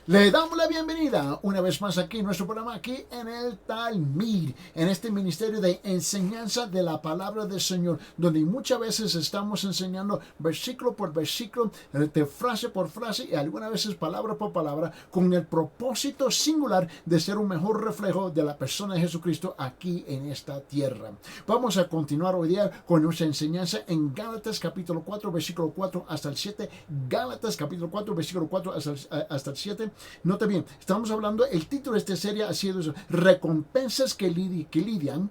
Le damos la bienvenida una vez más aquí en nuestro programa, aquí en el Talmud, en este ministerio de enseñanza de la palabra del Señor, donde muchas veces estamos enseñando versículo por versículo, de frase por frase y algunas veces palabra por palabra, con el propósito singular de ser un mejor reflejo de la persona de Jesucristo aquí en esta tierra. Vamos a continuar hoy día con nuestra enseñanza en Gálatas capítulo 4, versículo 4 hasta el 7. Gálatas capítulo 4, versículo 4 hasta el 7. Nota bien, estamos hablando, el título de esta serie ha sido eso, recompensas que lidian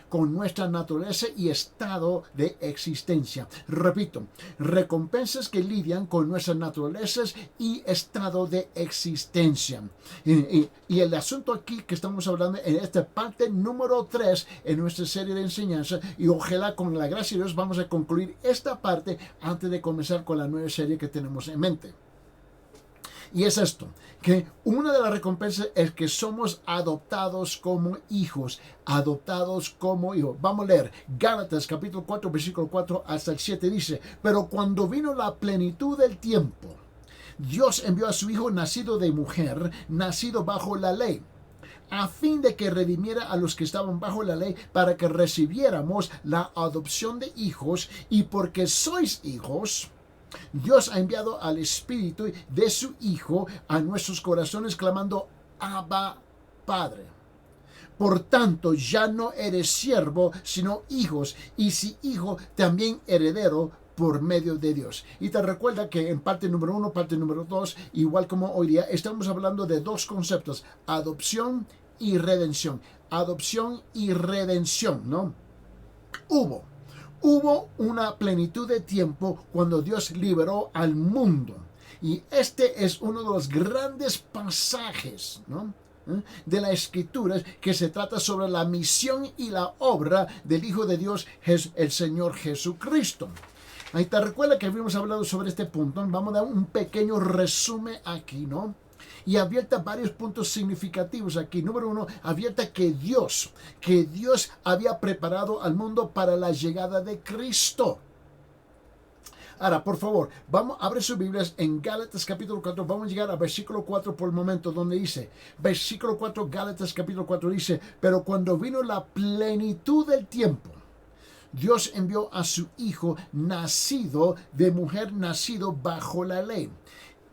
con nuestra naturaleza y estado de existencia. Repito, recompensas que lidian con nuestras naturalezas y estado de existencia. Y el asunto aquí que estamos hablando en esta parte número 3 en nuestra serie de enseñanza, y ojalá con la gracia de Dios vamos a concluir esta parte antes de comenzar con la nueva serie que tenemos en mente. Y es esto, que una de las recompensas es que somos adoptados como hijos, Vamos a leer Gálatas capítulo 4, versículo 4 hasta el 7, dice, pero cuando vino la plenitud del tiempo, Dios envió a su Hijo nacido de mujer, nacido bajo la ley, a fin de que redimiera a los que estaban bajo la ley, para que recibiéramos la adopción de hijos, y porque sois hijos, Dios ha enviado al Espíritu de su Hijo a nuestros corazones, clamando, Abba, Padre. Por tanto, ya no eres siervo, sino hijos, y si hijo, también heredero por medio de Dios. Y te recuerda que en parte número 1, parte número 2, igual como hoy día, estamos hablando de dos conceptos, adopción y redención. Adopción y redención, ¿no? Hubo una plenitud de tiempo cuando Dios liberó al mundo. Y este es uno de los grandes pasajes, ¿no?, de la Escritura, que se trata sobre la misión y la obra del Hijo de Dios, el Señor Jesucristo. Ahí te recuerda que habíamos hablado sobre este punto. Vamos a dar un pequeño resumen aquí, ¿no? Y abierta varios puntos significativos aquí. Número 1, abierta que Dios había preparado al mundo para la llegada de Cristo. Ahora, por favor, abre sus Biblias en Gálatas capítulo 4, vamos a llegar a versículo 4 por el momento, donde dice, versículo 4, Gálatas capítulo 4 dice, pero cuando vino la plenitud del tiempo, Dios envió a su Hijo nacido de mujer, nacido bajo la ley.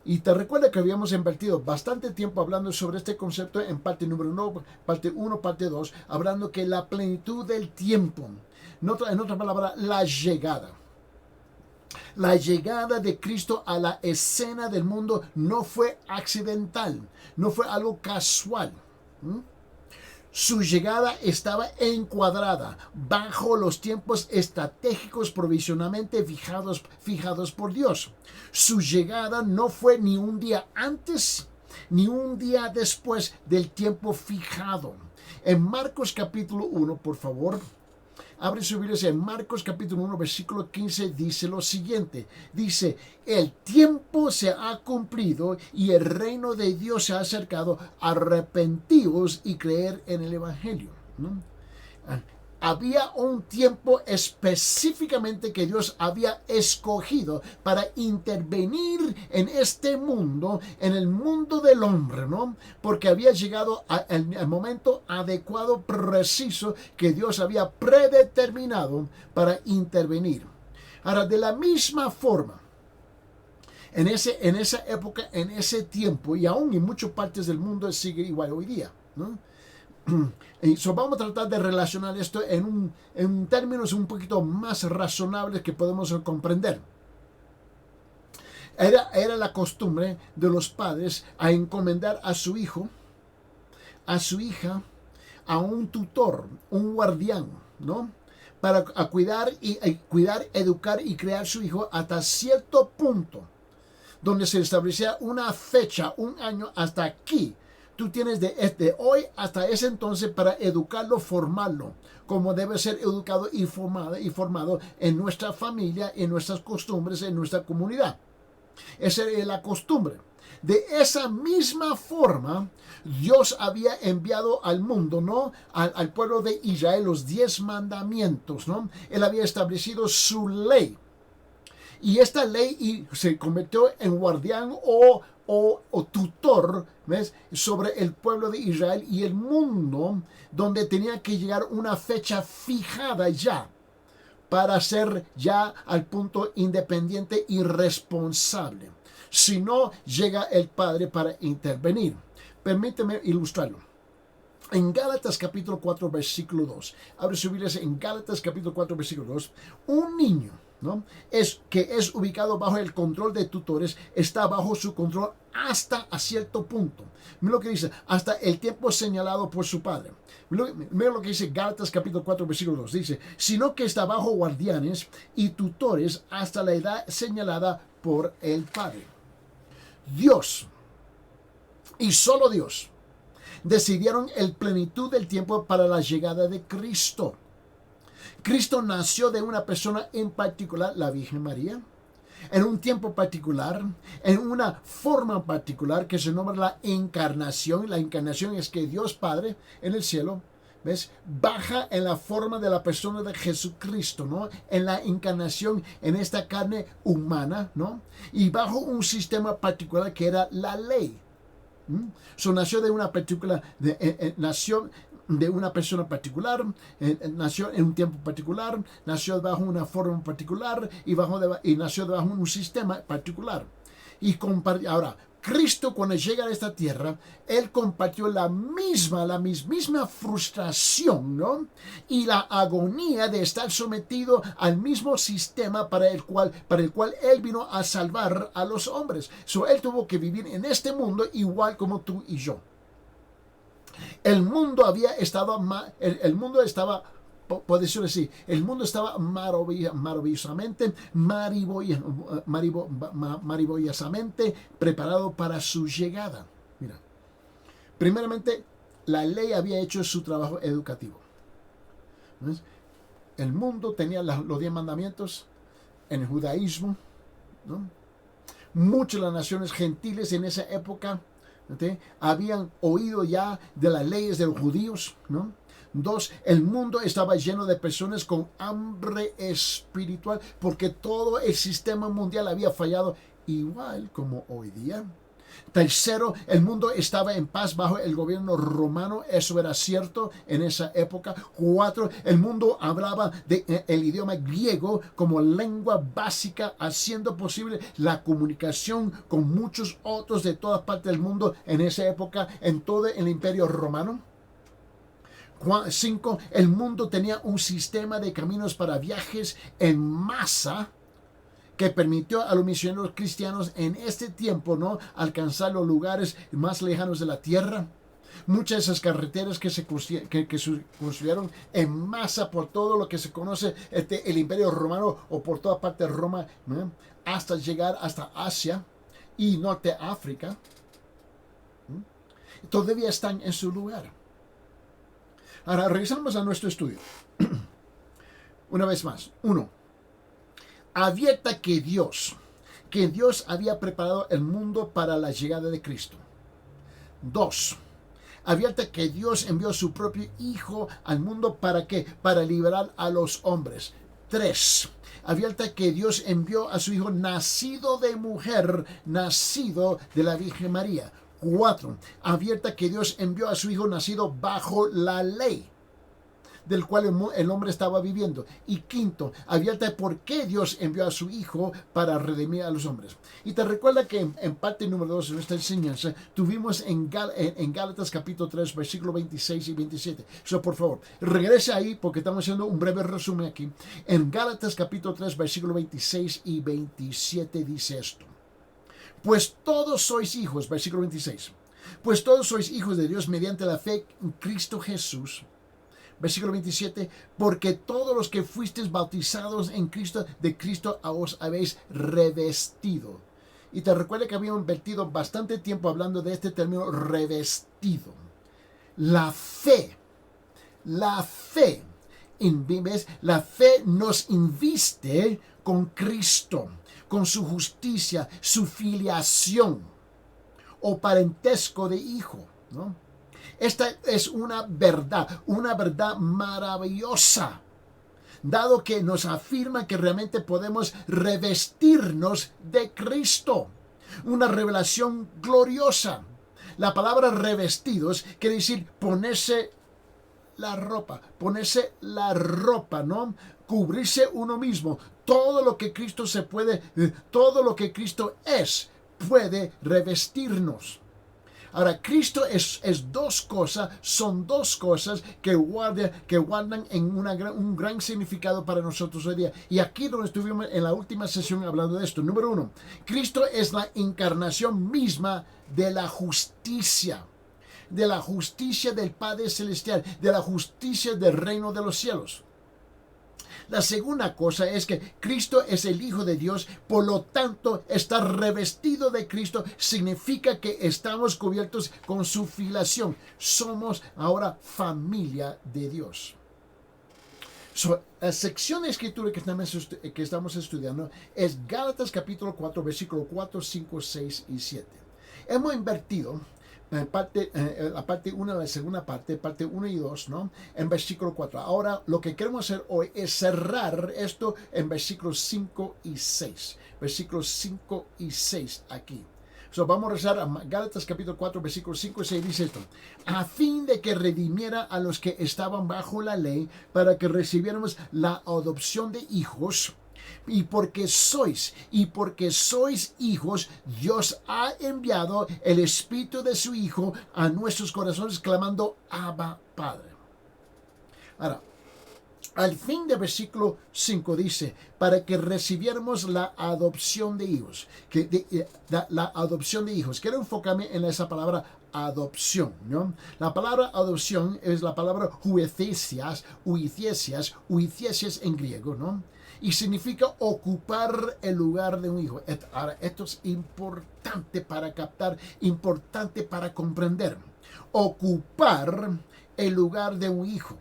Y te recuerda que habíamos invertido bastante tiempo hablando sobre este concepto en parte número 1, parte 1, parte 2, hablando que la plenitud del tiempo, en otra palabra, la llegada de Cristo a la escena del mundo no fue accidental, no fue algo casual. Su llegada estaba encuadrada bajo los tiempos estratégicos provisionalmente fijados por Dios. Su llegada no fue ni un día antes ni un día después del tiempo fijado. En Marcos capítulo 1, por favor, abre su Biblia, en Marcos capítulo 1, versículo 15, dice lo siguiente. Dice, el tiempo se ha cumplido y el reino de Dios se ha acercado. Arrepentíos y creer en el Evangelio, ¿no? Había un tiempo específicamente que Dios había escogido para intervenir en este mundo, en el mundo del hombre, ¿no? Porque había llegado al momento adecuado, preciso, que Dios había predeterminado para intervenir. Ahora, de la misma forma, en esa época, en ese tiempo, y aún en muchas partes del mundo sigue igual hoy día, ¿no? Vamos a tratar de relacionar esto en términos un poquito más razonables que podemos comprender. Era la costumbre de los padres a encomendar a su hijo, a su hija, a un tutor, un guardián, ¿no?, para cuidar, educar y crear su hijo hasta cierto punto, donde se establecía una fecha, un año, hasta aquí. Tú tienes de hoy hasta ese entonces para educarlo, formarlo, como debe ser educado y formado en nuestra familia, en nuestras costumbres, en nuestra comunidad. Esa es la costumbre. De esa misma forma, Dios había enviado al mundo, ¿no?, al pueblo de Israel, los 10 mandamientos, ¿no? Él había establecido su ley. Y esta ley se convirtió en guardián o o tutor, ¿ves?, sobre el pueblo de Israel y el mundo, donde tenía que llegar una fecha fijada ya para ser ya al punto independiente y responsable. Si no, llega el Padre para intervenir. Permíteme ilustrarlo. En Gálatas capítulo 4, versículo 2. Abre su Biblia en Gálatas capítulo 4, versículo 2. Un niño, ¿no?, que es ubicado bajo el control de tutores, está bajo su control hasta a cierto punto. Mira lo que dice, hasta el tiempo señalado por su padre. Mira lo que dice Gálatas capítulo 4, versículo 2. Dice, sino que está bajo guardianes y tutores hasta la edad señalada por el Padre. Dios, y solo Dios, decidieron el plenitud del tiempo para la llegada de Cristo. Cristo nació de una persona en particular, la Virgen María, en un tiempo particular, en una forma particular que se nombra la encarnación. La encarnación es que Dios Padre en el cielo, ¿ves?, baja en la forma de la persona de Jesucristo, ¿no?, en la encarnación, en esta carne humana, ¿no?, y bajo un sistema particular que era la ley. Nació de una particular, nació de una persona particular, nació en un tiempo particular, nació bajo una forma particular y nació bajo un sistema particular. Ahora, Cristo, cuando llega a esta tierra, Él compartió la mismísima frustración, ¿no?, y la agonía de estar sometido al mismo sistema para el cual Él vino a salvar a los hombres. Él tuvo que vivir en este mundo igual como tú y yo. El mundo estaba, por decirlo así, el mundo estaba maravillosamente preparado para su llegada. Mira, primeramente, la ley había hecho su trabajo educativo. ¿Ves? El mundo tenía los 10 mandamientos en el judaísmo, ¿no? Muchas de las naciones gentiles en esa época, ¿sí?, habían oído ya de las leyes de los judíos, ¿no? 2, el mundo estaba lleno de personas con hambre espiritual porque todo el sistema mundial había fallado igual como hoy día. 3, el mundo estaba en paz bajo el gobierno romano, eso era cierto en esa época. 4, el mundo hablaba el idioma griego como lengua básica, haciendo posible la comunicación con muchos otros de todas partes del mundo en esa época, en todo el imperio romano. 5, el mundo tenía un sistema de caminos para viajes en masa que permitió a los misioneros cristianos en este tiempo, ¿no?, alcanzar los lugares más lejanos de la tierra. Muchas de esas carreteras que se construyeron en masa por todo lo que se conoce el Imperio Romano o por toda parte de Roma, ¿no?, hasta llegar hasta Asia y Norte África, ¿no?, todavía están en su lugar. Ahora regresamos a nuestro estudio. Una vez más. 1. Advierta que Dios había preparado el mundo para la llegada de Cristo. 2. Advierta que Dios envió a su propio Hijo al mundo ¿para qué? Para liberar a los hombres. 3. Advierta que Dios envió a su Hijo nacido de mujer, nacido de la Virgen María. 4. Advierta que Dios envió a su Hijo nacido bajo la ley, del cual el hombre estaba viviendo. Y 5, advierte por qué Dios envió a su Hijo para redimir a los hombres. Y te recuerda que en parte número 2 de nuestra enseñanza tuvimos en Gálatas capítulo 3, versículo 26 y 27. Por favor, regrese ahí porque estamos haciendo un breve resumen aquí. En Gálatas capítulo 3, versículo 26 y 27 dice esto. Pues todos sois hijos, versículo 26. Pues todos sois hijos de Dios mediante la fe en Cristo Jesús. Versículo 27, porque todos los que fuisteis bautizados en Cristo, de Cristo os habéis revestido. Y te recuerda que habíamos invertido bastante tiempo hablando de este término revestido. La fe, ¿ves? La fe nos inviste con Cristo, con su justicia, su filiación o parentesco de hijo, ¿no? Esta es una verdad maravillosa, dado que nos afirma que realmente podemos revestirnos de Cristo. una revelación gloriosa. La palabra revestidos quiere decir ponerse la ropa, ¿no? Cubrirse uno mismo. Todo lo que Cristo todo lo que Cristo es, puede revestirnos. Ahora, Cristo es dos cosas, son dos cosas que guardan en un gran significado para nosotros hoy día. Y aquí donde estuvimos en la última sesión hablando de esto. Número uno, Cristo es la encarnación misma de la justicia del Padre Celestial, de la justicia del reino de los cielos. La segunda cosa es que Cristo es el Hijo de Dios, por lo tanto, estar revestido de Cristo significa que estamos cubiertos con su filiación. Somos ahora familia de Dios. La sección de escritura que estamos estudiando es Gálatas capítulo 4, versículo 4, 5, 6 y 7. Hemos invertido la parte 1, la segunda parte 1 y 2, ¿no? En versículo 4. Ahora lo que queremos hacer hoy es cerrar esto en versículos 5 y 6. Versículos 5 y 6 aquí. Vamos a rezar a Gálatas capítulo 4, versículos 5 y 6. Dice esto: a fin de que redimiera a los que estaban bajo la ley, para que recibiéramos la adopción de hijos. Y porque sois hijos, Dios ha enviado el Espíritu de su Hijo a nuestros corazones, clamando: Abba, Padre. Ahora, al fin del versículo 5 dice: para que recibiéramos la adopción de hijos. La adopción de hijos. Quiero enfocarme en esa palabra adopción, ¿no? La palabra adopción es la palabra huiesias en griego, ¿no? Y significa ocupar el lugar de un hijo. Ahora, esto es importante para captar, importante para comprender. Ocupar el lugar de un hijo.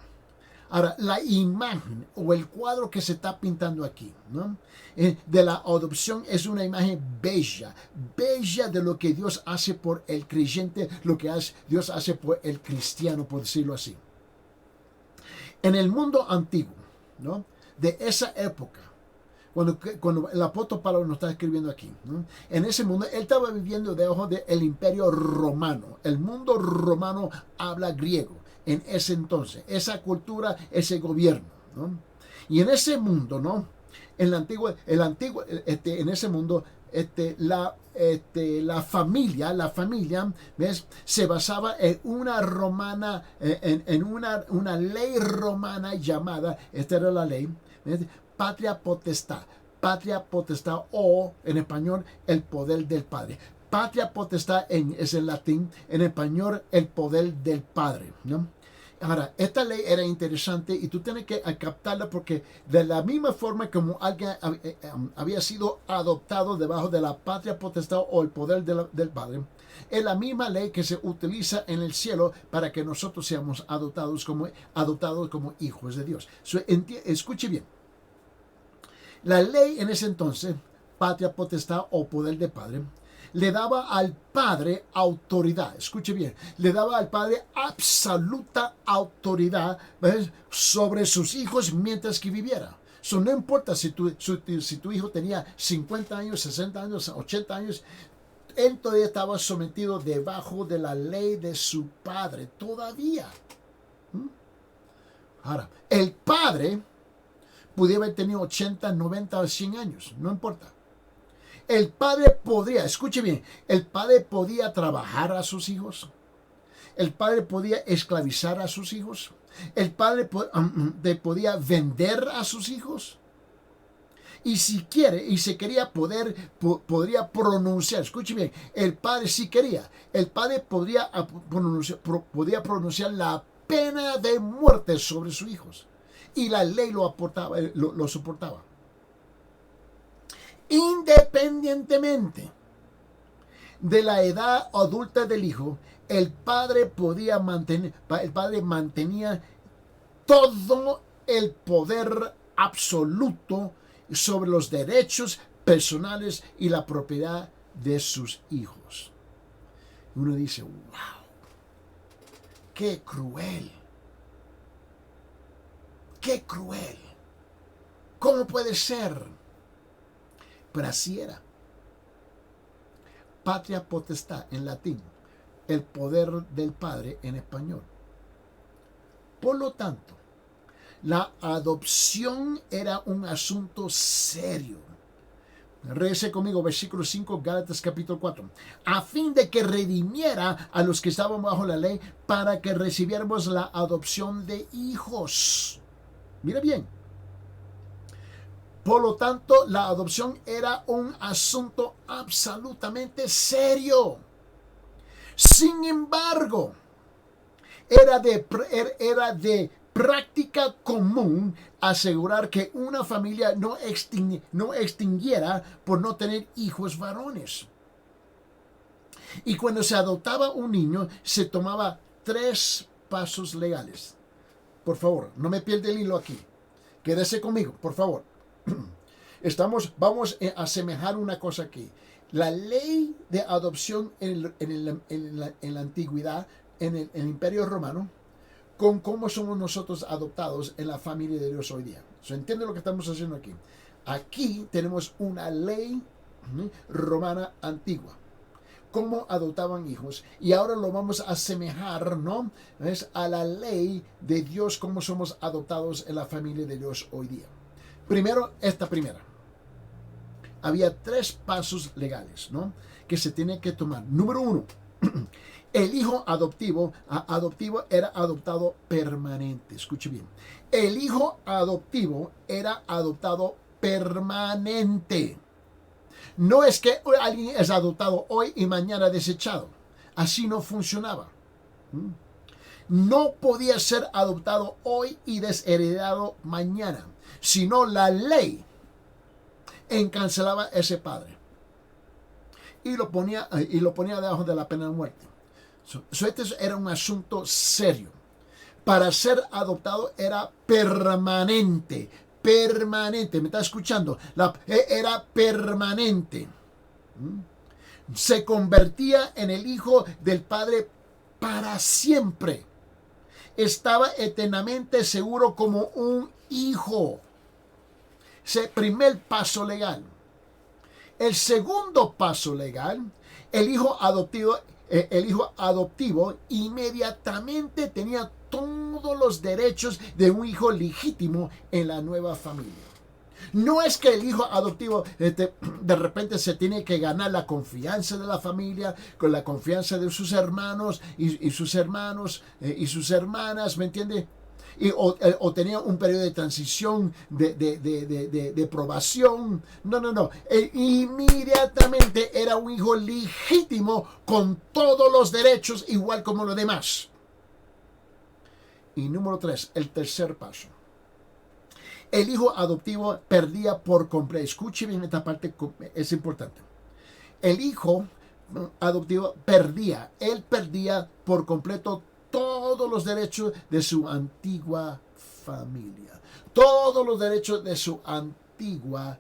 Ahora, la imagen o el cuadro que se está pintando aquí, ¿no? De la adopción es una imagen bella de lo que Dios hace por el creyente, lo que Dios hace por el cristiano, por decirlo así. En el mundo antiguo, ¿no? De esa época, cuando el apóstol Pablo nos está escribiendo aquí, ¿no? En ese mundo, él estaba viviendo debajo del imperio romano. El mundo romano habla griego en ese entonces, esa cultura, ese gobierno, ¿no? Y en ese mundo, ¿no? En ese mundo, la familia, ¿ves? Se basaba en una romana, en una ley romana llamada, esta era la ley, ¿ves? Patria potestad, o en español, el poder del Padre. Patria potestad es el latín, en español, el poder del Padre, ¿no? Ahora, esta ley era interesante y tú tienes que captarla, porque de la misma forma como alguien había sido adoptado debajo de la patria potestad o el poder del Padre, es la misma ley que se utiliza en el cielo para que nosotros seamos adoptados como hijos de Dios. Escuche bien. La ley en ese entonces, patria potestad o poder del Padre, le daba al Padre autoridad. Escuche bien, le daba al Padre absoluta autoridad, ¿ves?, sobre sus hijos mientras que viviera. No importa si tu hijo tenía 50 años, 60 años, 80 años, él todavía estaba sometido debajo de la ley de su Padre, todavía. Ahora, el Padre podía haber tenido 80, 90 o 100 años, no importa. El padre podía, escuche bien, el padre podía trabajar a sus hijos. El padre podía esclavizar a sus hijos. El padre podía vender a sus hijos. Y si quería, podría pronunciar, escuche bien, el padre si quería, el padre podía pronunciar la pena de muerte sobre sus hijos. Y la ley lo soportaba. Independientemente de la edad adulta del hijo, el padre mantenía todo el poder absoluto sobre los derechos personales y la propiedad de sus hijos. Uno dice: wow, qué cruel. ¡Qué cruel! ¿Cómo puede ser? Pero así era. patria potestad en latín, el poder del Padre en español. Por lo tanto, la adopción era un asunto serio. Regrese conmigo, versículo 5, Gálatas capítulo 4. A fin de que redimiera a los que estaban bajo la ley, para que recibiéramos la adopción de hijos. Mira bien. Por lo tanto, la adopción era un asunto absolutamente serio. Sin embargo, era de práctica común asegurar que una familia no extinguiera por no tener hijos varones. Y cuando se adoptaba un niño, se tomaba 3 pasos legales. Por favor, no me pierda el hilo aquí. Quédese conmigo, por favor. Vamos a asemejar una cosa aquí. La ley de adopción en la antigüedad, en el Imperio Romano, con cómo somos nosotros adoptados en la familia de Dios hoy día. ¿Entiende lo que estamos haciendo aquí? Aquí tenemos una ley romana antigua, cómo adoptaban hijos, y ahora lo vamos a asemejar, ¿no? ¿Ves? A la ley de Dios, cómo somos adoptados en la familia de Dios hoy día. Primero, esta primera. Había 3 pasos legales, ¿no?, que se tienen que tomar. Número 1. El hijo adoptivo era adoptado permanente. Escuche bien. El hijo adoptivo era adoptado permanente. No es que alguien es adoptado hoy y mañana desechado. Así no funcionaba. No podía ser adoptado hoy y desheredado mañana, sino la ley encarcelaba a ese padre y lo ponía debajo de la pena de muerte. Este era un asunto serio. Para ser adoptado era permanente. Permanente, ¿me está escuchando? Era permanente. Se convertía en el hijo del padre para siempre. Estaba eternamente seguro como un hijo. Ese primer paso legal. El segundo paso legal, el hijo adoptivo inmediatamente tenía todos los derechos de un hijo legítimo en la nueva familia. No es que el hijo adoptivo de repente se tiene que ganar la confianza de la familia, con la confianza de sus hermanos y sus hermanos y sus hermanas, ¿me entiende? O tenía un periodo de transición, de probación. No. Inmediatamente era un hijo legítimo con todos los derechos, igual como los demás. Y número 3, el tercer paso. El hijo adoptivo perdía por completo. Escuche bien esta parte, es importante. El hijo adoptivo perdía por completo todos los derechos de su antigua familia. Todos los derechos de su antigua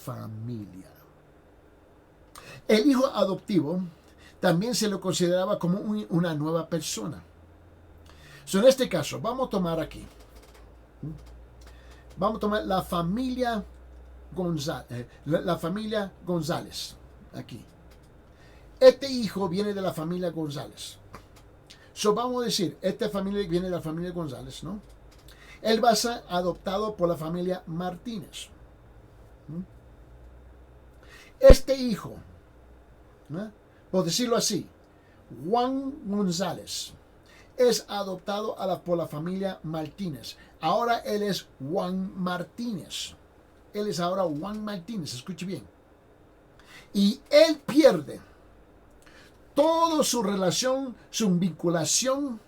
familia. El hijo adoptivo también se lo consideraba como una nueva persona. En este caso, vamos a tomar aquí. Vamos a tomar la familia González. Aquí. Este hijo viene de la familia González. Vamos a decir, esta familia viene de la familia González, ¿no? Él va a ser adoptado por la familia Martínez. Este hijo, ¿no?, por decirlo así, Juan González, es adoptado por la familia Martínez. Ahora él es Juan Martínez. Él es ahora Juan Martínez, escuche bien. Y él pierde toda su relación, su vinculación,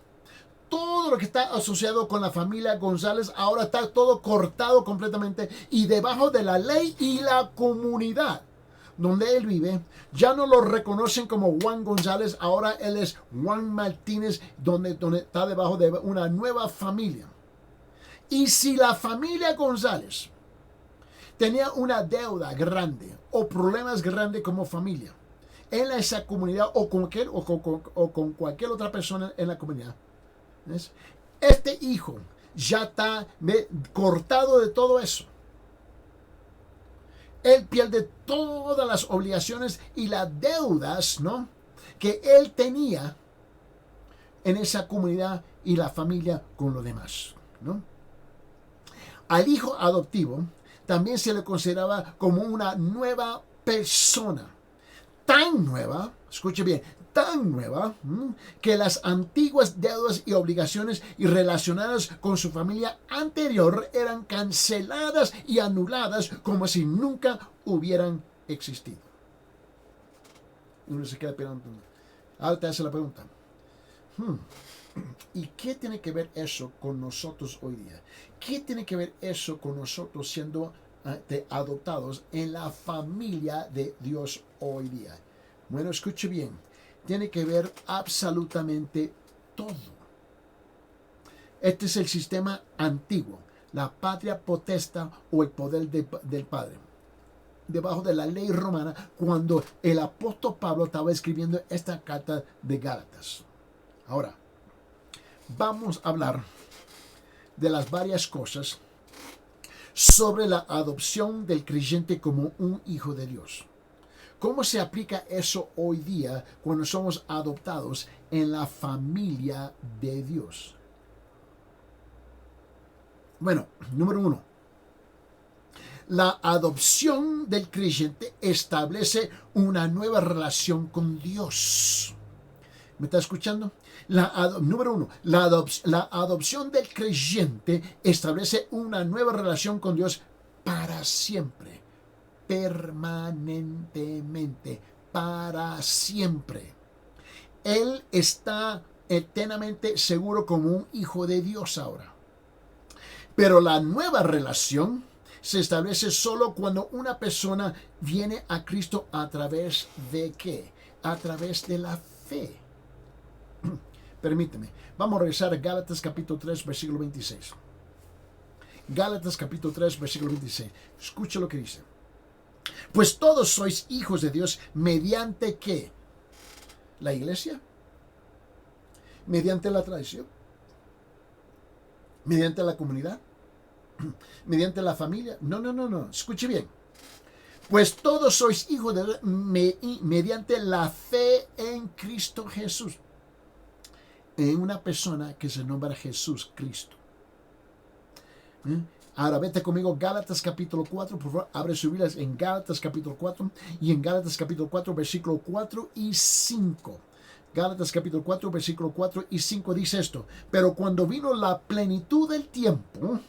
todo lo que está asociado con la familia González, ahora está todo cortado completamente, y debajo de la ley y la comunidad donde él vive, ya no lo reconocen como Juan González, ahora él es Juan Martínez, donde está debajo de una nueva familia. Y si la familia González tenía una deuda grande o problemas grandes como familia en esa comunidad o con cualquier otra persona en la comunidad, ¿ves?, este hijo ya está cortado de todo eso. Él pierde todas las obligaciones y las deudas, ¿no?, que él tenía en esa comunidad y la familia con los demás, ¿no? Al hijo adoptivo también se le consideraba como una nueva persona, tan nueva, escuche bien, tan nueva, que las antiguas deudas y obligaciones y relacionadas con su familia anterior eran canceladas y anuladas como si nunca hubieran existido. Uno se queda preguntando. Ahora te hace la pregunta. ¿Y qué tiene que ver eso con nosotros hoy día? ¿Qué tiene que ver eso con nosotros siendo adoptados en la familia de Dios hoy día? Bueno, escuche bien. Tiene que ver absolutamente todo. Este es el sistema antiguo, la patria potestad o el poder del Padre, debajo de la ley romana, cuando el apóstol Pablo estaba escribiendo esta carta de Gálatas. Ahora, vamos a hablar de las varias cosas sobre la adopción del creyente como un hijo de Dios. ¿Cómo se aplica eso hoy día cuando somos adoptados en la familia de Dios? Bueno, número 1. La adopción del creyente establece una nueva relación con Dios. ¿Me está escuchando? Número 1. La adopción del creyente establece una nueva relación con Dios para siempre. Permanentemente, para siempre. Él está eternamente seguro como un hijo de Dios ahora. Pero la nueva relación se establece solo cuando una persona viene a Cristo a través de ¿qué? A través de la fe. Permíteme, vamos a regresar a Gálatas capítulo 3, versículo 26. Gálatas capítulo 3, versículo 26. Escucha lo que dice. Pues todos sois hijos de Dios mediante ¿qué? La iglesia, mediante la tradición, mediante la comunidad, mediante la familia. No. Escuche bien. Pues todos sois hijos de Dios mediante la fe en Cristo Jesús. En una persona que se nombra Jesús Cristo. Ahora vete conmigo Gálatas capítulo 4, por favor, abre sus Biblias en Gálatas capítulo 4 y en Gálatas capítulo 4, versículo 4 y 5. Gálatas capítulo 4, versículo 4 y 5 dice esto: pero cuando vino la plenitud del tiempo,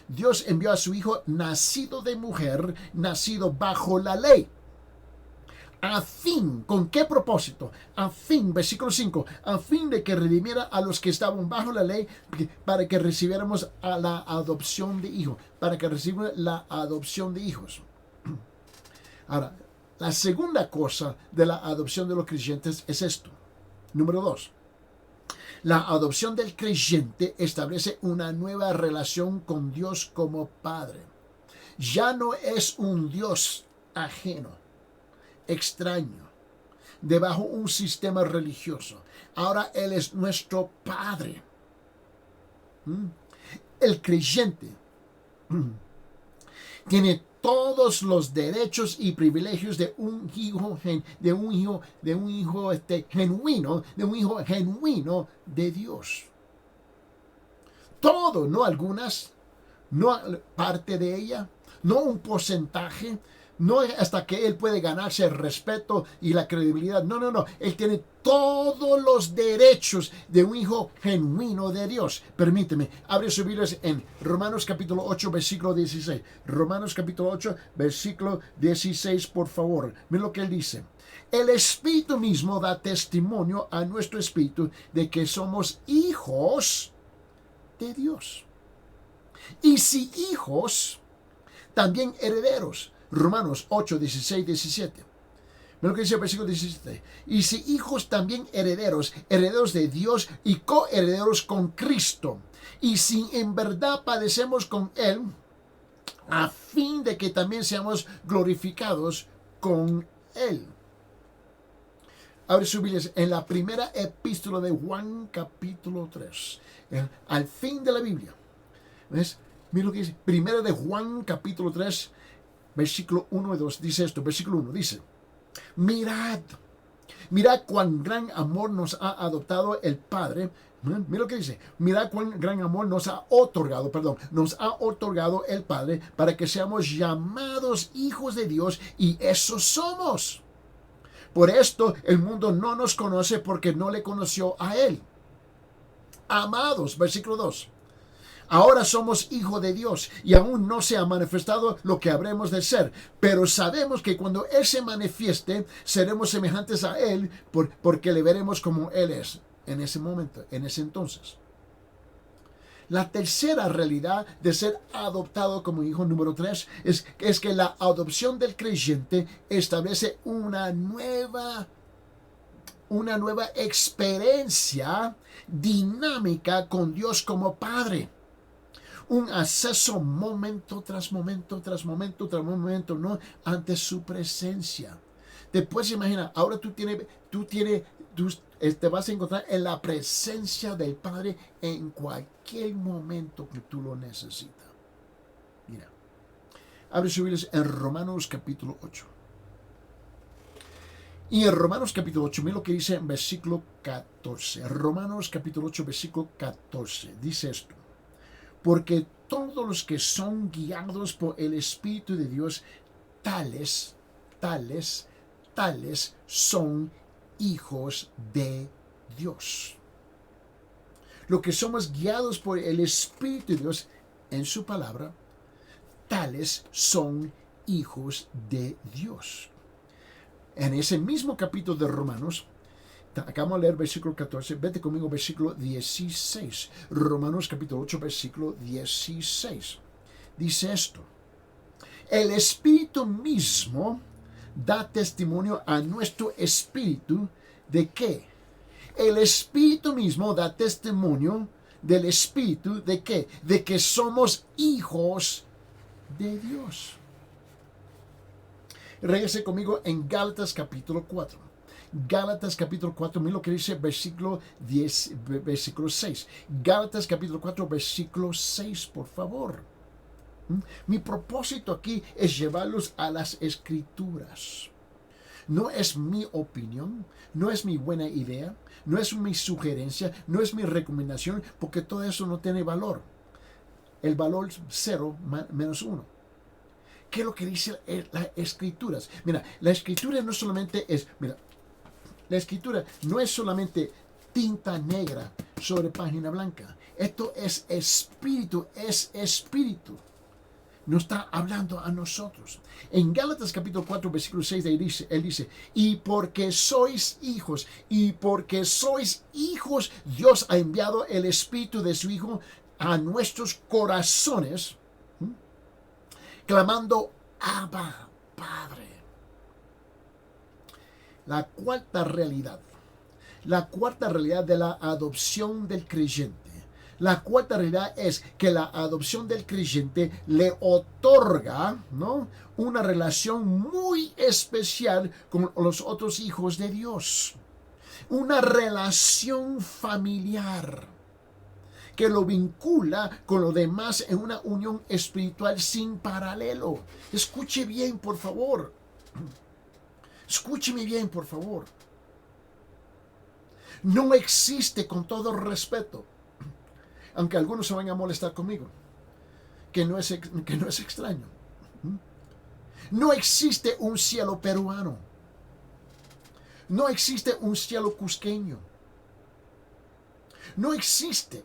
Dios envió a su Hijo nacido de mujer, nacido bajo la ley. A fin, ¿con qué propósito? A fin, versículo 5, a fin de que redimiera a los que estaban bajo la ley, para que recibiéramos a la adopción de hijos, para que recibiéramos la adopción de hijos. Ahora, la segunda cosa de la adopción de los creyentes es esto. Número 2. La adopción del creyente establece una nueva relación con Dios como Padre. Ya no es un Dios ajeno, extraño, debajo un sistema religioso. Ahora Él es nuestro Padre. El creyente tiene todos los derechos y privilegios de un hijo genuino de Dios. Todo, no algunas, no parte de ella, no un porcentaje, no hasta que él puede ganarse el respeto y la credibilidad. No. Él tiene todos los derechos de un hijo genuino de Dios. Permíteme, abre sus Biblias en Romanos capítulo 8, versículo 16. Romanos capítulo 8, versículo 16, por favor. Mira lo que él dice. El Espíritu mismo da testimonio a nuestro espíritu de que somos hijos de Dios. Y si hijos, también herederos. Romanos 8, 16, 17. Mira lo que dice el versículo 17. Y si hijos también herederos, herederos de Dios y coherederos con Cristo. Y si en verdad padecemos con Él, a fin de que también seamos glorificados con Él. Abre sus Biblias en la primera epístola de Juan capítulo 3. Al fin de la Biblia. ¿Ves? Mira lo que dice. Primera de Juan capítulo 3. versículo 1 y 2 dice esto. Versículo 1 dice, mirad, mirad cuán gran amor nos ha adoptado el Padre. Mira lo que dice. Mirad cuán gran amor nos ha otorgado el Padre para que seamos llamados hijos de Dios, y eso somos. Por esto el mundo no nos conoce porque no le conoció a Él. Amados, versículo 2. Ahora somos hijos de Dios y aún no se ha manifestado lo que habremos de ser, pero sabemos que cuando Él se manifieste seremos semejantes a Él porque le veremos como Él es en ese momento, en ese entonces. La tercera realidad de ser adoptado como hijo, número 3, es que la adopción del creyente establece una nueva experiencia dinámica con Dios como Padre. Un acceso momento tras momento, tras momento, tras momento, ¿no? Ante su presencia. Te puedes imaginar, ahora tú te vas a encontrar en la presencia del Padre en cualquier momento que tú lo necesitas. Mira, abre su Biblia en Romanos capítulo 8. Y en Romanos capítulo 8, mira lo que dice en versículo 14. Romanos capítulo 8, versículo 14. Dice esto. Porque todos los que son guiados por el Espíritu de Dios, tales son hijos de Dios. Lo que somos guiados por el Espíritu de Dios en su palabra, tales son hijos de Dios. En ese mismo capítulo de Romanos, acabamos de leer versículo 14, vete conmigo versículo 16. Romanos capítulo 8, versículo 16. Dice esto. El Espíritu mismo da testimonio a nuestro espíritu de qué. El Espíritu mismo da testimonio del Espíritu de qué. De que somos hijos de Dios. Regrese conmigo en Gálatas capítulo 4. Gálatas capítulo 4, mira lo que dice versículo 10, versículo 6. Gálatas capítulo 4, versículo 6, por favor. Mi propósito aquí es llevarlos a las Escrituras. No es mi opinión, no es mi buena idea, no es mi sugerencia, no es mi recomendación, porque todo eso no tiene valor. El valor 0 menos 1. ¿Qué es lo que dice las Escrituras? Mira, la Escritura no solamente es, la Escritura no es solamente tinta negra sobre página blanca. Esto es espíritu, Nos está hablando a nosotros. En Gálatas capítulo 4, versículo 6, él dice, y porque sois hijos, Dios ha enviado el Espíritu de su Hijo a nuestros corazones, clamando, Abba, Padre. La cuarta realidad de la adopción del creyente. La cuarta realidad es que la adopción del creyente le otorga, ¿no?, una relación muy especial con los otros hijos de Dios. Una relación familiar que lo vincula con los demás en una unión espiritual sin paralelo. Escuche bien, por favor. Escúcheme bien, por favor. No existe, con todo respeto, aunque algunos se van a molestar conmigo, que no es extraño. No existe un cielo peruano. No existe un cielo cusqueño. No existe,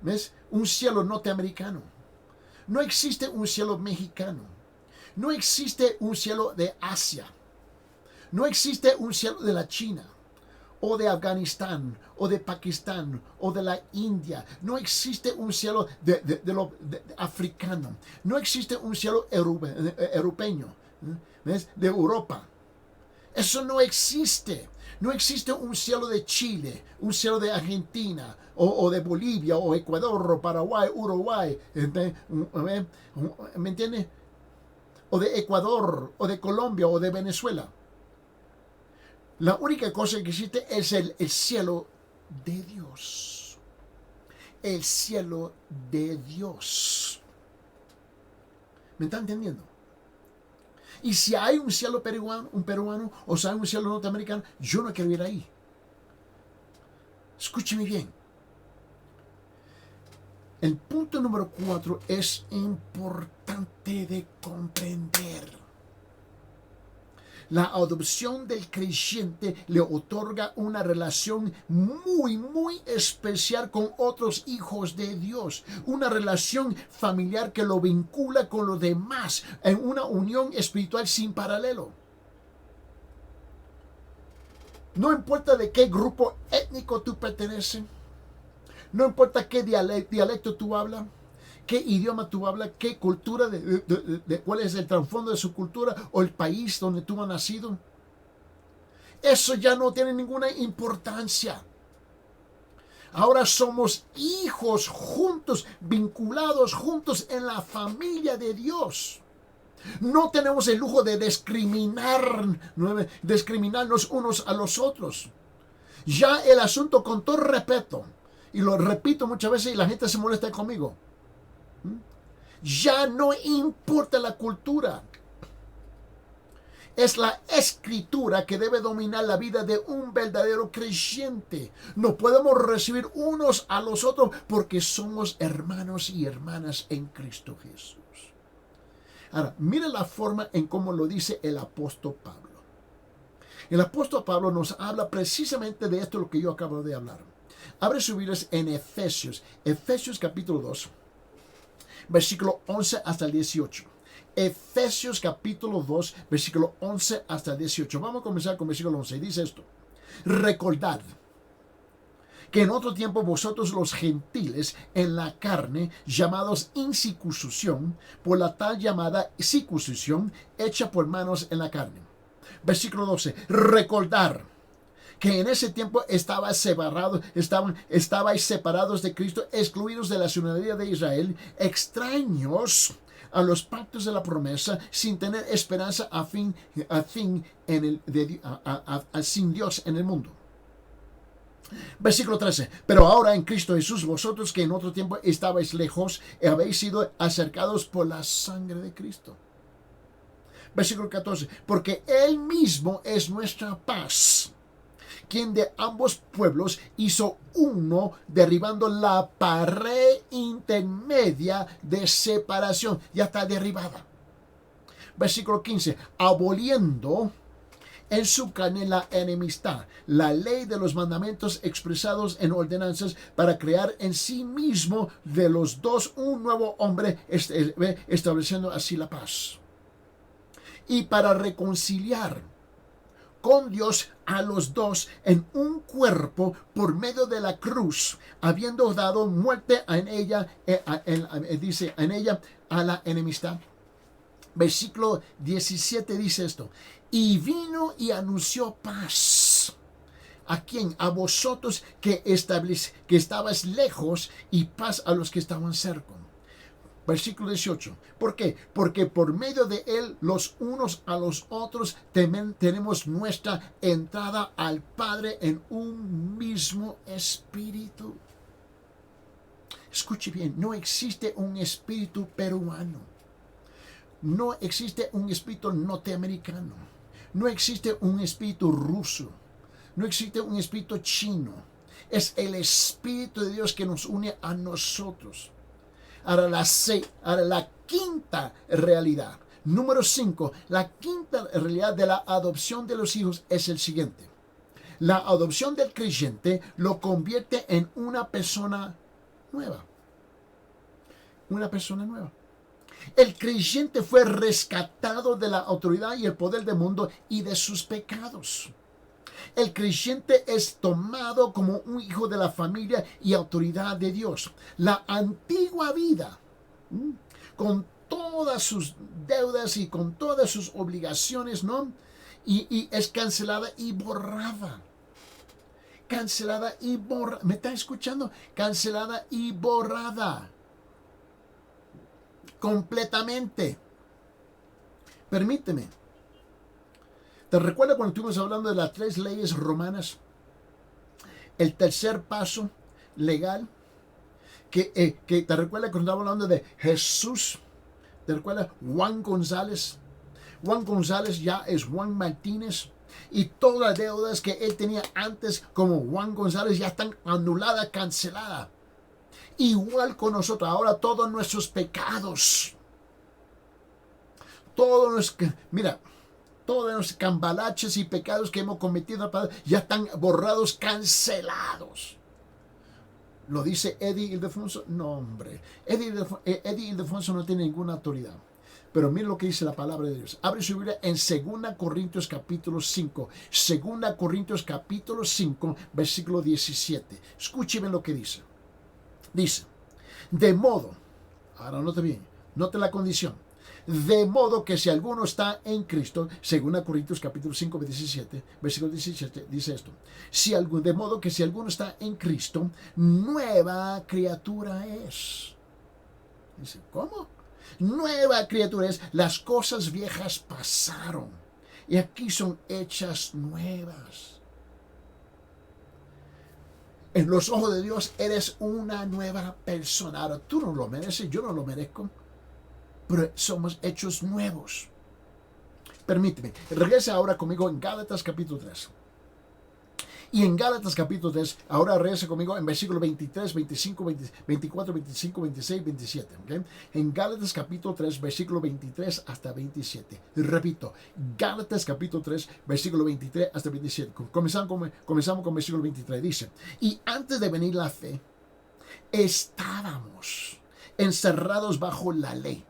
¿ves?, un cielo norteamericano. No existe un cielo mexicano. No existe un cielo de Asia. No existe un cielo de la China, o de Afganistán, o de Pakistán, o de la India. No existe un cielo de africano. No existe un cielo europeo, ¿ves?, de Europa. Eso no existe. No existe un cielo de Chile, un cielo de Argentina, o de Bolivia, o Ecuador, o Paraguay, Uruguay. ¿Me entiende? O de Ecuador, o de Colombia, o de Venezuela. La única cosa que existe es el cielo de Dios. El cielo de Dios. ¿Me está entendiendo? Y si hay un cielo peruano, o si hay un cielo norteamericano, yo no quiero ir ahí. Escúcheme bien. El punto número 4 es importante de comprender. La adopción del creyente le otorga una relación muy, muy especial con otros hijos de Dios. Una relación familiar que lo vincula con los demás en una unión espiritual sin paralelo. No importa de qué grupo étnico tú perteneces. No importa qué dialecto tú hablas. ¿Qué idioma tú hablas? ¿Qué cultura? ¿Cuál es el trasfondo de su cultura? ¿O el país donde tú has nacido? Eso ya no tiene ninguna importancia. Ahora somos hijos juntos, vinculados juntos en la familia de Dios. No tenemos el lujo de discriminarnos unos a los otros. Ya el asunto, con todo respeto, y lo repito muchas veces y la gente se molesta conmigo, ya no importa la cultura. Es la escritura que debe dominar la vida de un verdadero creyente. No podemos recibir unos a los otros porque somos hermanos y hermanas en Cristo Jesús. Ahora, mire la forma en cómo lo dice el apóstol Pablo. El apóstol Pablo nos habla precisamente de esto lo que yo acabo de hablar. Abre sus Biblias en Efesios capítulo 2. Versículo 11 hasta el 18. Efesios capítulo 2, versículo 11 hasta el 18. Vamos a comenzar con versículo 11. Y dice esto: recordad que en otro tiempo vosotros los gentiles en la carne, llamados incircuncisión, por la tal llamada circuncisión hecha por manos en la carne. Versículo 12. Recordar que en ese tiempo estabais separados de Cristo, excluidos de la ciudadanía de Israel, extraños a los pactos de la promesa, sin tener esperanza sin Dios en el mundo. Versículo 13. Pero ahora en Cristo Jesús, vosotros que en otro tiempo estabais lejos, habéis sido acercados por la sangre de Cristo. Versículo 14. Porque Él mismo es nuestra paz, quien de ambos pueblos hizo uno, derribando la pared intermedia de separación. Ya está derribada. Versículo 15. Aboliendo en su carne la enemistad, la ley de los mandamientos expresados en ordenanzas, para crear en sí mismo de los dos un nuevo hombre, estableciendo así la paz. Y para reconciliar con Dios a los dos en un cuerpo por medio de la cruz, habiendo dado muerte en ella, a la enemistad. Versículo 17 dice esto: y vino y anunció paz. ¿A quién? A vosotros que estabais lejos, y paz a los que estaban cerca. Versículo 18. ¿Por qué? Porque por medio de Él, los unos a los otros, tenemos nuestra entrada al Padre en un mismo espíritu. Escuche bien, no existe un espíritu peruano. No existe un espíritu norteamericano. No existe un espíritu ruso. No existe un espíritu chino. Es el Espíritu de Dios que nos une a nosotros. Ahora la quinta realidad, número 5, la quinta realidad de la adopción de los hijos es el siguiente. La adopción del creyente lo convierte en una persona nueva. Una persona nueva. El creyente fue rescatado de la autoridad y el poder del mundo y de sus pecados. El creyente es tomado como un hijo de la familia y autoridad de Dios. La antigua vida, con todas sus deudas y con todas sus obligaciones, ¿no? Y es cancelada y borrada. Cancelada y borrada. ¿Me está escuchando? Cancelada y borrada. Completamente. Permíteme. ¿Te recuerdas cuando estuvimos hablando de las 3 leyes romanas? El tercer paso legal. Que te recuerdas cuando estábamos hablando de Jesús. ¿Te recuerdas? Juan González. Juan González ya es Juan Martínez. Y todas las deudas que él tenía antes como Juan González ya están anuladas, canceladas. Igual con nosotros, ahora todos nuestros pecados, todos los cambalaches y pecados que hemos cometido ya están borrados, cancelados. ¿Lo dice Eddie Ildefonso? No, hombre. Eddie Ildefonso no tiene ninguna autoridad. Pero mira lo que dice la palabra de Dios. Abre su Biblia en 2 Corintios capítulo 5. 2 Corintios capítulo 5, versículo 17. Escúcheme lo que dice. Dice, de modo, ahora note bien, note la condición. De modo que si alguno está en Cristo, 2 Corintios capítulo 5, versículo 17, dice esto. De modo que si alguno está en Cristo, nueva criatura es. Dice, ¿cómo? Nueva criatura es. Las cosas viejas pasaron y aquí son hechas nuevas. En los ojos de Dios eres una nueva persona. Ahora, tú no lo mereces, yo no lo merezco, pero somos hechos nuevos. Permíteme, regresa ahora conmigo en Gálatas capítulo 3. Y en Gálatas capítulo 3, ahora regresa conmigo en versículo 23, 25, 24, 25, 26, 27. ¿Okay? En Gálatas capítulo 3, versículo 23 hasta 27. Repito, Gálatas capítulo 3, versículo 23 hasta 27. Comenzamos con versículo 23. Dice, y antes de venir la fe, estábamos encerrados bajo la ley,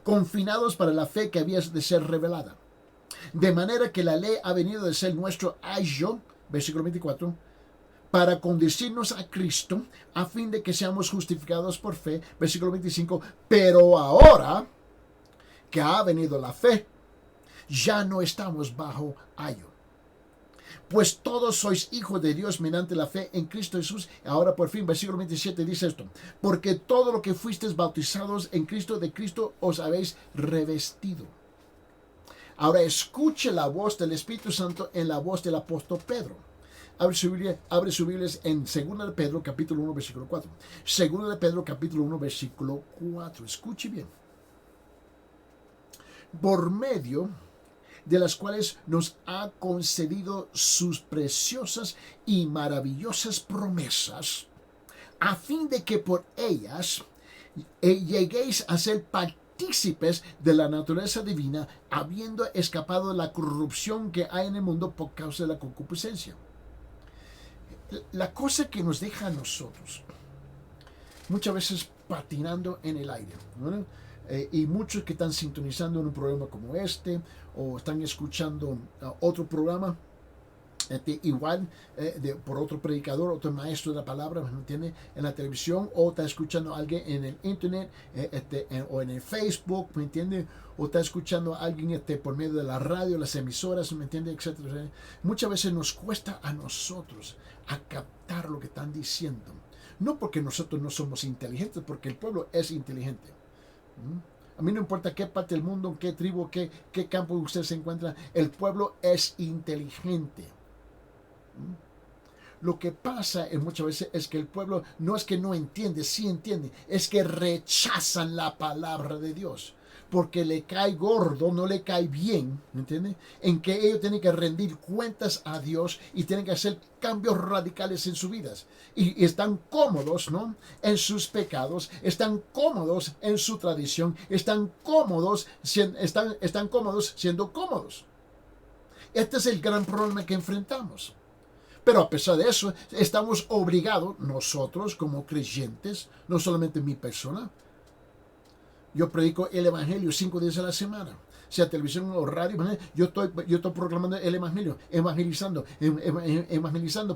confinados para la fe que había de ser revelada. De manera que la ley ha venido de ser nuestro ayo, versículo 24, para conducirnos a Cristo, a fin de que seamos justificados por fe, versículo 25, pero ahora que ha venido la fe, ya no estamos bajo ayo. Pues todos sois hijos de Dios mediante la fe en Cristo Jesús. Ahora por fin, versículo 27 dice esto, porque todo lo que fuisteis bautizados en Cristo, de Cristo os habéis revestido. Ahora escuche la voz del Espíritu Santo en la voz del apóstol Pedro. Abre su Biblia en 2 de Pedro capítulo 1 versículo 4. 2 de Pedro capítulo 1 versículo 4. Escuche bien. Por medio de las cuales nos ha concedido sus preciosas y maravillosas promesas, a fin de que por ellas lleguéis a ser partícipes de la naturaleza divina, habiendo escapado de la corrupción que hay en el mundo por causa de la concupiscencia. La cosa que nos deja a nosotros, muchas veces patinando en el aire, ¿no? Y muchos que están sintonizando en un programa como este, o están escuchando otro programa, igual por otro predicador, otro maestro de la palabra, ¿me entiende? En la televisión, o está escuchando a alguien en el internet, o en el Facebook, ¿me entiende? O está escuchando a alguien por medio de la radio, las emisoras, ¿me entiende? Etcétera. Muchas veces nos cuesta a nosotros a captar lo que están diciendo. No porque nosotros no somos inteligentes, porque el pueblo es inteligente. A mí no importa qué parte del mundo, qué tribu, qué campo usted se encuentra, el pueblo es inteligente. Lo que pasa muchas veces es que el pueblo no es que no entiende, sí entiende, es que rechazan la palabra de Dios. Porque le cae gordo, no le cae bien, ¿me entiende? En que ellos tienen que rendir cuentas a Dios y tienen que hacer cambios radicales en sus vidas. Y están cómodos, ¿no? En sus pecados, están cómodos en su tradición, están cómodos siendo cómodos. Este es el gran problema que enfrentamos. Pero a pesar de eso, estamos obligados, nosotros como creyentes, no solamente mi persona. Yo predico el Evangelio 5 días a la semana. Sea televisión o radio, yo estoy proclamando el Evangelio, evangelizando,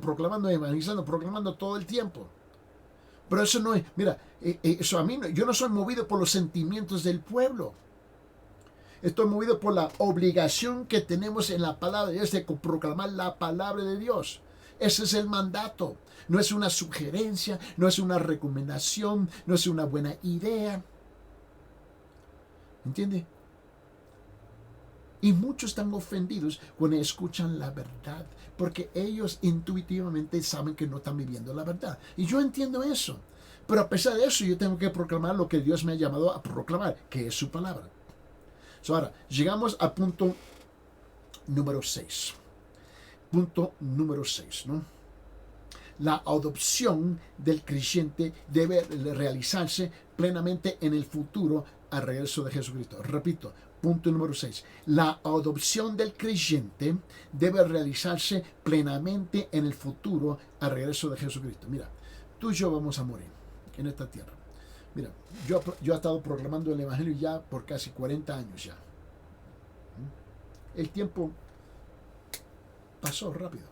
proclamando todo el tiempo. Pero eso no es, mira, eso a mí, yo no soy movido por los sentimientos del pueblo. Estoy movido por la obligación que tenemos en la palabra de Dios de proclamar la palabra de Dios. Ese es el mandato. No es una sugerencia, no es una recomendación, no es una buena idea. ¿Entiende? Y muchos están ofendidos cuando escuchan la verdad, porque ellos intuitivamente saben que no están viviendo la verdad. Y yo entiendo eso. Pero a pesar de eso, yo tengo que proclamar lo que Dios me ha llamado a proclamar, que es su palabra. Ahora, llegamos al punto número 6. Punto número 6, ¿no? La adopción del creyente debe realizarse plenamente en el futuro al regreso de Jesucristo. Repito, punto número 6. La adopción del creyente debe realizarse plenamente en el futuro al regreso de Jesucristo. Mira, tú y yo vamos a morir en esta tierra. Mira, yo he estado proclamando el Evangelio ya por casi 40 años ya. El tiempo pasó rápido.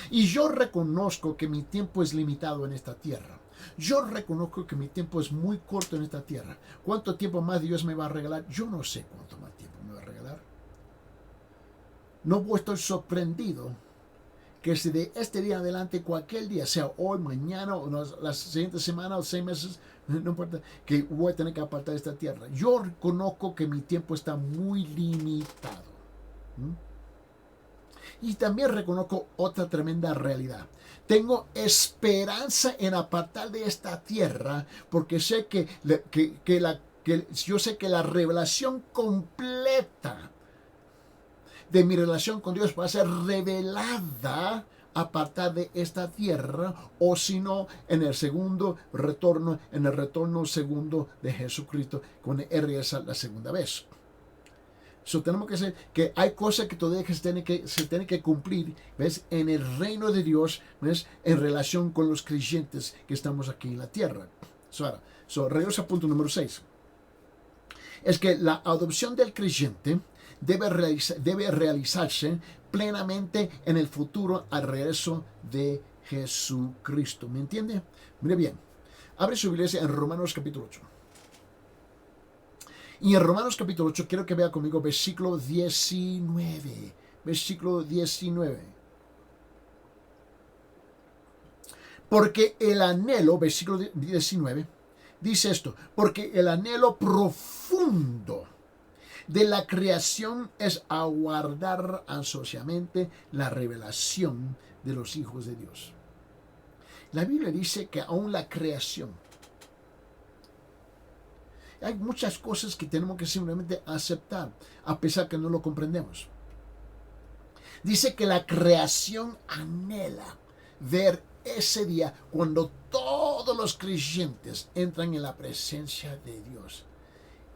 Y yo reconozco que mi tiempo es limitado en esta tierra. Yo reconozco que mi tiempo es muy corto en esta tierra. ¿Cuánto tiempo más Dios me va a regalar? Yo no sé cuánto más tiempo me va a regalar. No voy a estar sorprendido que si de este día en adelante, cualquier día, sea hoy, mañana, o la siguiente semana, o 6 meses, no importa, que voy a tener que apartar esta tierra. Yo reconozco que mi tiempo está muy limitado. Y también reconozco otra tremenda realidad. Tengo esperanza en apartar de esta tierra porque sé yo sé que la revelación completa de mi relación con Dios va a ser revelada apartar de esta tierra, o si no, en el segundo retorno, en el retorno segundo de Jesucristo, cuando Él regresa la segunda vez. Tenemos que saber que hay cosas que todavía se tienen que cumplir, ¿ves? En el reino de Dios, ¿ves? En relación con los creyentes que estamos aquí en la tierra. Regreso a punto número 6. Es que la adopción del creyente debe realizarse plenamente en el futuro al regreso de Jesucristo. ¿Me entiende? Mire bien. Abre su Biblia en Romanos capítulo 8. Y en Romanos capítulo 8 quiero que vea conmigo versículo 19. Versículo 19. Porque el anhelo, versículo 19, dice esto, porque el anhelo profundo de la creación es aguardar ansiosamente la revelación de los hijos de Dios. La Biblia dice que aún la creación, hay muchas cosas que tenemos que simplemente aceptar, a pesar que no lo comprendemos. Dice que la creación anhela ver ese día cuando todos los creyentes entran en la presencia de Dios.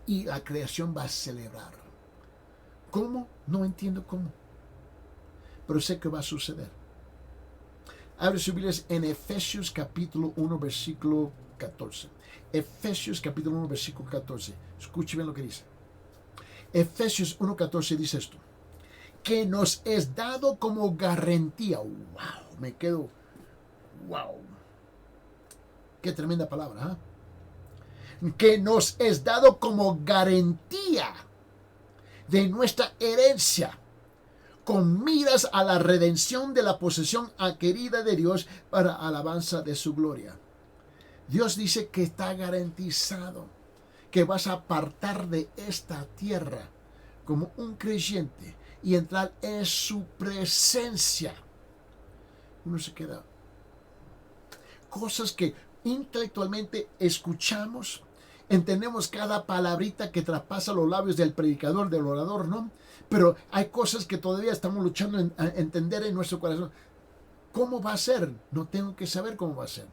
Y la creación va a celebrar. ¿Cómo? No entiendo cómo. Pero sé que va a suceder. Abre sus Biblias en Efesios capítulo 1, versículo 14. Efesios capítulo 1, versículo 14. Escuche bien lo que dice. Efesios 1, 14 dice esto. Que nos es dado como garantía. ¡Wow! Me quedo. ¡Wow! Qué tremenda palabra, ¿eh? Que nos es dado como garantía de nuestra herencia, con miras a la redención de la posesión adquirida de Dios para alabanza de su gloria. Dios dice que está garantizado que vas a apartar de esta tierra como un creyente y entrar en su presencia. Uno se queda. Cosas que intelectualmente escuchamos, entendemos cada palabrita que traspasa los labios del predicador, del orador, ¿no? Pero hay cosas que todavía estamos luchando a entender en nuestro corazón. ¿Cómo va a ser? No tengo que saber cómo va a ser.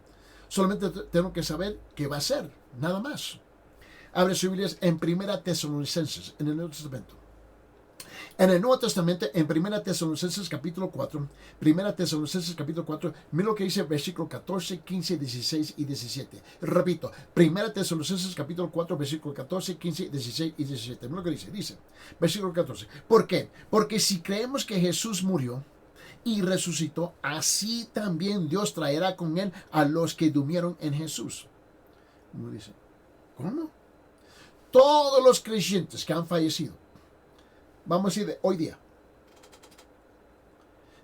Solamente tengo que saber qué va a ser, nada más. Abre sus Biblias en 1 Tesalonicenses, en el Nuevo Testamento. En el Nuevo Testamento, en 1 Tesalonicenses capítulo 4, 1 Tesalonicenses capítulo 4, mira lo que dice versículo 14, 15, 16 y 17. Repito, 1 Tesalonicenses capítulo 4, versículo 14, 15, 16 y 17. Mira lo que dice. Dice, versículo 14. ¿Por qué? Porque si creemos que Jesús murió y resucitó, así también Dios traerá con él a los que durmieron en Jesús. Uno dice, ¿cómo? Todos los creyentes que han fallecido, vamos a decir de hoy día,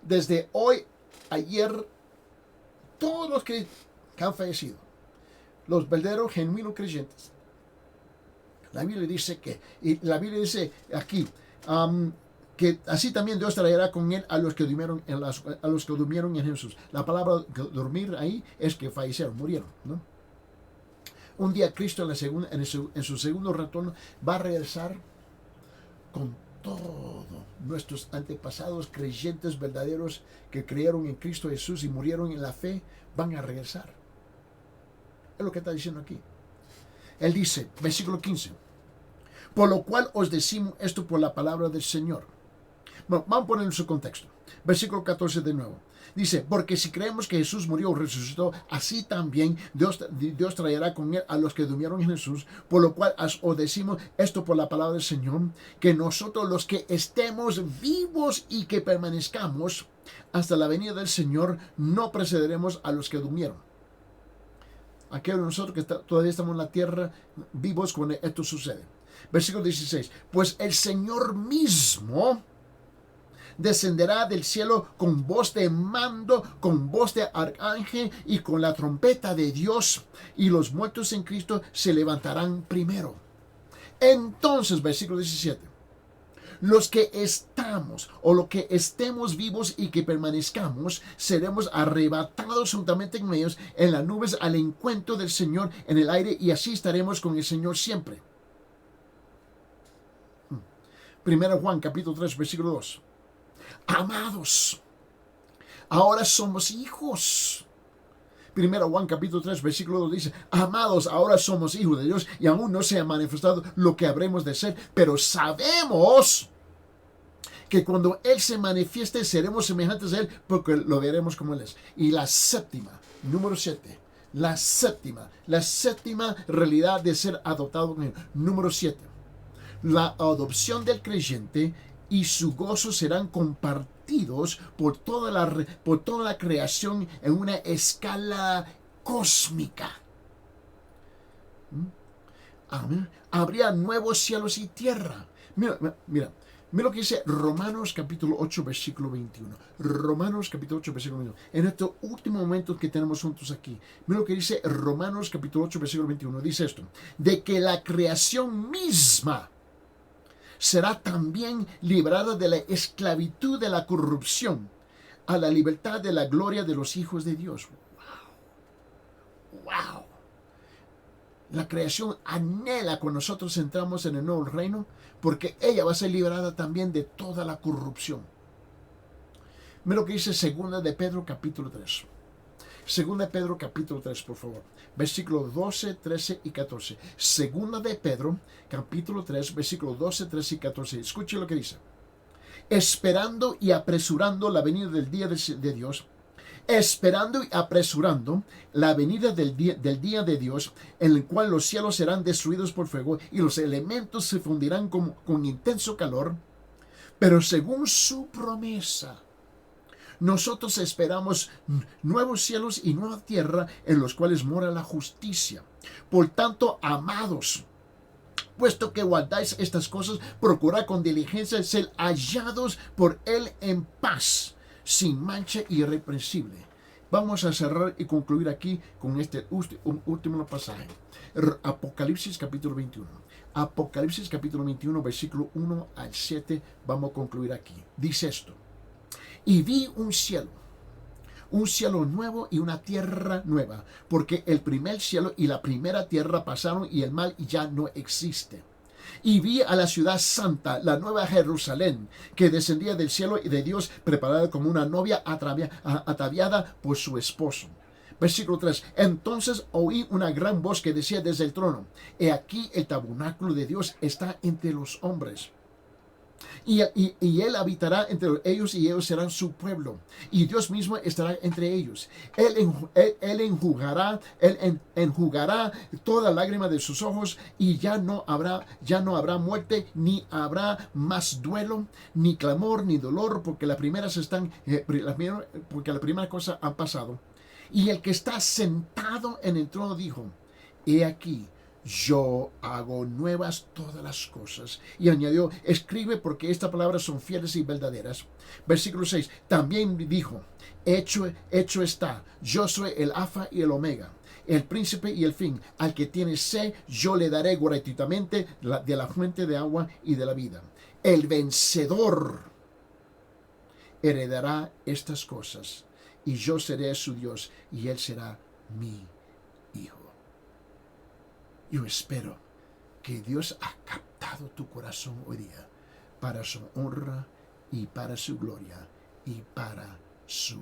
desde hoy, ayer, todos los que han fallecido, los verdaderos genuinos creyentes, la Biblia dice que, y la Biblia dice aquí, que así también Dios traerá con él a los que durmieron en Jesús. La palabra dormir ahí es que fallecieron, murieron, ¿no? Un día Cristo en su segundo retorno va a regresar con todo nuestros antepasados creyentes verdaderos que creyeron en Cristo Jesús y murieron en la fe, van a regresar. Es lo que está diciendo aquí. Él dice, versículo 15, por lo cual os decimos esto por la palabra del Señor. Bueno, vamos a poner en su contexto. Versículo 14 de nuevo. Dice, porque si creemos que Jesús murió o resucitó, así también Dios traerá con él a los que durmieron en Jesús, por lo cual os decimos esto por la palabra del Señor, que nosotros los que estemos vivos y que permanezcamos hasta la venida del Señor, no precederemos a los que durmieron. Aquellos de nosotros que todavía estamos en la tierra, vivos cuando esto sucede. Versículo 16, pues el Señor mismo descenderá del cielo con voz de mando, con voz de arcángel y con la trompeta de Dios, y los muertos en Cristo se levantarán primero. Entonces, versículo 17, los que estamos o los que estemos vivos y que permanezcamos, seremos arrebatados juntamente con ellos en las nubes al encuentro del Señor en el aire, y así estaremos con el Señor siempre. 1 Juan capítulo 3 versículo 2. Amados, ahora somos hijos. 1 Juan capítulo 3 versículo 2 dice, amados, ahora somos hijos de Dios y aún no se ha manifestado lo que habremos de ser, pero sabemos que cuando Él se manifieste seremos semejantes a Él porque lo veremos como Él es. Y la séptima, número 7, la séptima realidad de ser adoptado con Él. Número 7, la adopción del creyente y su gozo serán compartidos por toda la creación en una escala cósmica. Amén. Habría nuevos cielos y tierra. Mira lo que dice Romanos capítulo 8 versículo 21. Romanos capítulo 8 versículo 21. En estos últimos momentos que tenemos juntos aquí, mira lo que dice Romanos capítulo 8 versículo 21. Dice esto, de que la creación misma será también librada de la esclavitud de la corrupción a la libertad de la gloria de los hijos de Dios. ¡Wow! La creación anhela cuando nosotros entramos en el nuevo reino, porque ella va a ser liberada también de toda la corrupción. Mira lo que dice 2 de Pedro capítulo 3. 2 de Pedro capítulo 3, por favor. Versículos 12, 13 y 14. 2 de Pedro capítulo 3, versículos 12, 13 y 14. Escuche lo que dice. Esperando y apresurando la venida del día de Dios. Esperando y apresurando la venida del día de Dios, en el cual los cielos serán destruidos por fuego y los elementos se fundirán con intenso calor. Pero según su promesa, nosotros esperamos nuevos cielos y nueva tierra en los cuales mora la justicia. Por tanto, amados, puesto que guardáis estas cosas, procurad con diligencia ser hallados por Él en paz, sin mancha y irreprensible. Vamos a cerrar y concluir aquí con este último pasaje. Apocalipsis capítulo 21. Apocalipsis capítulo 21, versículo 1 al 7. Vamos a concluir aquí. Dice esto. Y vi un cielo nuevo y una tierra nueva, porque el primer cielo y la primera tierra pasaron y el mal ya no existe. Y vi a la ciudad santa, la nueva Jerusalén, que descendía del cielo y de Dios, preparada como una novia ataviada por su esposo. Versículo 3. Entonces oí una gran voz que decía desde el trono, he aquí el tabernáculo de Dios está entre los hombres. Y Él habitará entre ellos y ellos serán su pueblo. Y Dios mismo estará entre ellos. Él enjugará toda lágrima de sus ojos y ya no habrá muerte, ni habrá más duelo, ni clamor, ni dolor, porque la primera cosa ha pasado. Y el que está sentado en el trono dijo, he aquí, yo hago nuevas todas las cosas. Y añadió, escribe porque estas palabras son fieles y verdaderas. Versículo 6, también dijo, hecho está, yo soy el alfa y el omega, el príncipe y el fin. Al que tiene sed, yo le daré gratuitamente de la fuente de agua y de la vida. El vencedor heredará estas cosas, y yo seré su Dios, y él será mi hijo. Yo espero que Dios ha captado tu corazón hoy día para su honra y para su gloria y para su